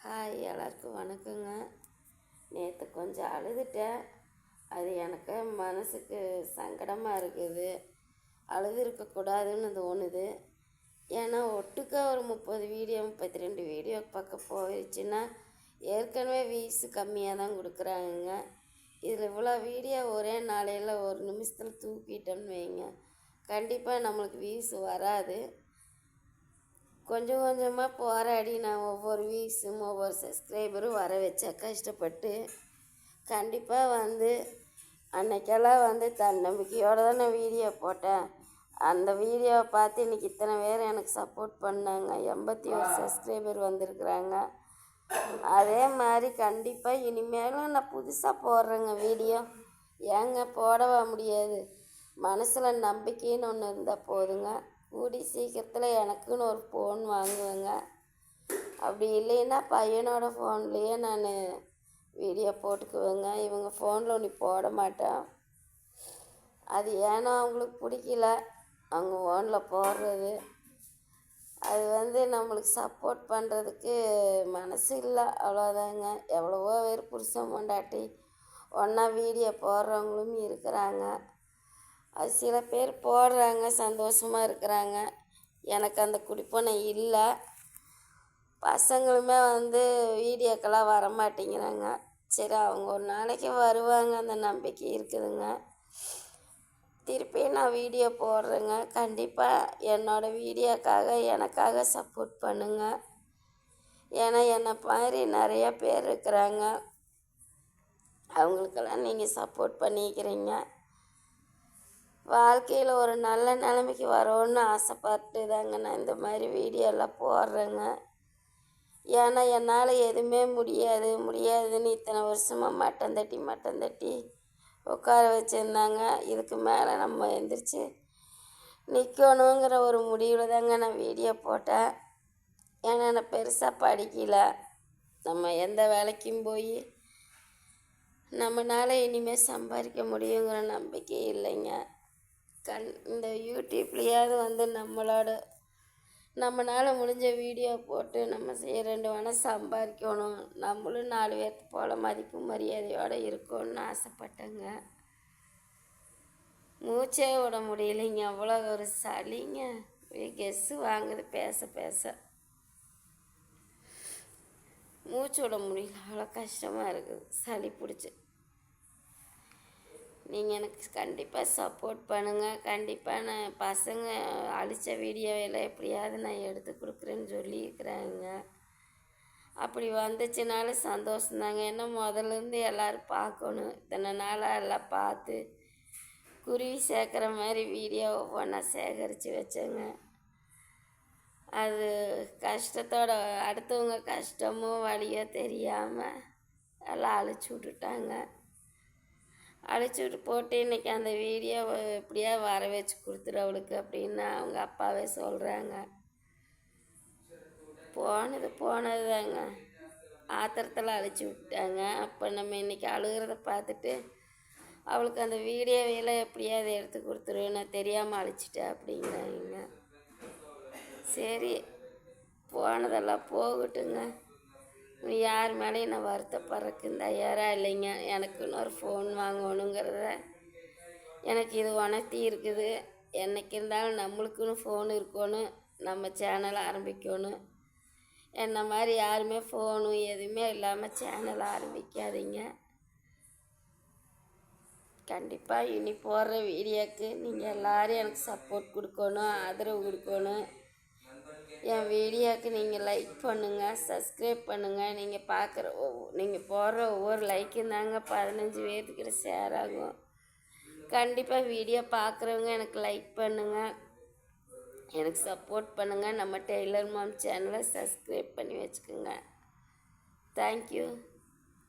Hi, எல்லாருக்கும் வணக்கங்க. நேற்று கொஞ்சம் அழுதுட்டேன். அது எனக்கு மனசுக்கு சங்கடமாக இருக்குது. அழுது இருக்கக்கூடாதுன்னு தோணுது. ஏன்னா ஒட்டுக்க ஒரு 30 வீடியோ 32 வீடியோ பக்கம் போயிடுச்சுன்னா ஏற்கனவே வீஸு கம்மியாக தான் கொடுக்குறாங்க. இதில் இவ்வளோ வீடியோ ஒரே நாளையில் ஒரு நிமிஷத்தில் தூக்கிட்டோன்னு வைங்க, கண்டிப்பாக நம்மளுக்கு வீஸு வராது. கொஞ்சம் கொஞ்சமாக போராடி நான் ஒவ்வொரு வீஸும் ஒவ்வொரு சப்ஸ்கிரைபரும் வர வச்சேன் கஷ்டப்பட்டு. கண்டிப்பாக அன்னைக்கெல்லாம் தன்னம்பிக்கையோடு தான் நான் வீடியோ போட்டேன். அந்த வீடியோவை பார்த்து இன்றைக்கி இத்தனை பேர் எனக்கு சப்போர்ட் பண்ணாங்க. 81 சப்ஸ்கிரைபர் வந்திருக்குறாங்க. அதே மாதிரி கண்டிப்பாக இனிமேலும் நான் புதுசாக போடுறேங்க வீடியோ. ஏங்க போடவா முடியாது? மனசில் நம்பிக்கைன்னு ஒன்று இருந்தால் போதுங்க. கூடி சீக்கிரத்தில் எனக்குன்னு ஒரு ஃபோன் வாங்குவேங்க. அப்படி இல்லைன்னா பையனோட ஃபோன்லேயே நான் வீடியோ போட்டுக்குவேங்க. இவங்க ஃபோனில் ஒன்று போட மாட்டேன். அது ஏன்னா அவங்களுக்கு பிடிக்கல அவங்க ஃபோனில் போடுறது. அது நம்மளுக்கு சப்போர்ட் பண்ணுறதுக்கு மனசு இல்லை, அவ்வளோதாங்க. எவ்வளவோ பேர் புருஷன் பொண்டாட்டி ஒன்றா வீடியோ போடுறவங்களும் இருக்கிறாங்க. அது சில பேர் போடுறாங்க, சந்தோஷமாக இருக்கிறாங்க. எனக்கு அந்த குடிப்பணம் இல்லை. பசங்களுமே வீடியோக்கெல்லாம் வரமாட்டேங்கிறாங்க. சரி, அவங்க ஒரு நாளைக்கு வருவாங்க, அந்த நம்பிக்கை இருக்குதுங்க. திருப்பி நான் வீடியோ போடுறேங்க. கண்டிப்பாக என்னோடய வீடியோக்காக எனக்காக சப்போர்ட் பண்ணுங்க. ஏன்னா என்னை மாதிரி நிறைய பேர் இருக்கிறாங்க. அவங்களுக்கெல்லாம் நீங்கள் சப்போர்ட் பண்ணிக்கிறீங்க. வாழ்க்கையில் ஒரு நல்ல நிலைமைக்கு வரோன்னு ஆசைப்பட்டு தாங்க நான் இந்த மாதிரி வீடியோலாம் போடுறேங்க. ஏன்னா என்னால் எதுவுமே முடியாதுன்னு இத்தனை வருஷமாக மட்டம் தட்டி உட்கார வச்சுருந்தாங்க. இதுக்கு மேலே நம்ம எந்திரிச்சு நிற்கணுங்கிற ஒரு முடிவில் தாங்க நான் வீடியோ போட்டேன். ஏன்னா நான் பெருசாக படிக்கலை. நம்ம எந்த வேலைக்கும் போய் நம்மளால் இனிமேல் சம்பாதிக்க முடியுங்கிற நம்பிக்கை இல்லைங்க. இந்த யூடியூப்லேயாவது நம்மளால் முடிஞ்ச வீடியோ போட்டு நம்ம 2 வேணால் சம்பாதிக்கணும், நம்மளும் 4 பேர்த்து போல் மதிப்பு மரியாதையோடு இருக்கணும்னு ஆசைப்பட்டேங்க. மூச்சே விட முடியலைங்க, அவ்வளோ ஒரு சளிங்க. கெஸ்ஸு வாங்குது பேச மூச்சு விட முடியல, அவ்வளோ கஷ்டமாக இருக்குது, சளி பிடிச்சி. நீங்கள் எனக்கு கண்டிப்பாக சப்போர்ட் பண்ணுங்கள். கண்டிப்பாக நான் பசங்க அழித்த வீடியோவில் எப்படியாவது நான் எடுத்து கொடுக்குறேன்னு சொல்லியிருக்கிறாங்க. அப்படி வந்துச்சுனாலும் சந்தோஷந்தாங்க. ஏன்னா முதல்லேருந்து எல்லோரும் பார்க்கணும். இத்தனை நாளாக எல்லாம் பார்த்து குருவி சேர்க்குற மாதிரி வீடியோ ஒவ்வொன்றா சேகரித்து வச்சேங்க. அது கஷ்டத்தோட அடுத்தவங்க கஷ்டமோ வழியோ தெரியாமல் எல்லாம் அழிச்சு விட்டுட்டாங்க. அழைச்சிட்டு போட்டு இன்றைக்கி அந்த வீடியோவை எப்படியா வர வச்சு கொடுத்துரு அவளுக்கு அப்படின்னு அவங்க அப்பாவே சொல்கிறாங்க. போனது தாங்க, ஆத்திரத்தில் அழைச்சி விட்டாங்க. அப்போ நம்ம இன்றைக்கி அழுகிறத பார்த்துட்டு அவளுக்கு அந்த வீடியோவையெல்லாம் எப்படியாவது எடுத்து கொடுத்துரு, நான் தெரியாமல் அழைச்சிட்டேன் அப்படிங்கிறாங்க. சரி, போனதெல்லாம் போகட்டுங்க. யார் மேலேயும் நான் வருத்தப்படுறதுக்கு தயாராக இல்லைங்க. எனக்கு இன்னொரு ஃபோன் வாங்கணுங்கிறத எனக்கு இது உணர்த்தி இருக்குது. என்றைக்கு இருந்தாலும் நம்மளுக்குன்னு ஃபோன் இருக்கணும், நம்ம சேனலை ஆரம்பிக்கணும். என்ன மாதிரி யாருமே ஃபோனு எதுவுமே இல்லாமல் சேனலை ஆரம்பிக்காதீங்க. கண்டிப்பாக இனி போடுற வீடியோக்கு நீங்கள் எல்லோரும் எனக்கு சப்போர்ட் கொடுக்கணும், ஆதரவு கொடுக்கணும். என் வீடியோவுக்கு நீங்கள் லைக் பண்ணுங்கள், சப்ஸ்கிரைப் பண்ணுங்கள். நீங்கள் போடுற ஒவ்வொரு லைக்கும் தாங்க 15 பேர்த்துக்கிட்ட ஷேர் ஆகும். கண்டிப்பாக வீடியோ பார்க்குறவங்க எனக்கு லைக் பண்ணுங்கள், எனக்கு சப்போர்ட் பண்ணுங்கள். நம்ம டெய்லர் மாம் சேனலை சப்ஸ்கிரைப் பண்ணி வச்சுக்கோங்க. தேங்க்யூ.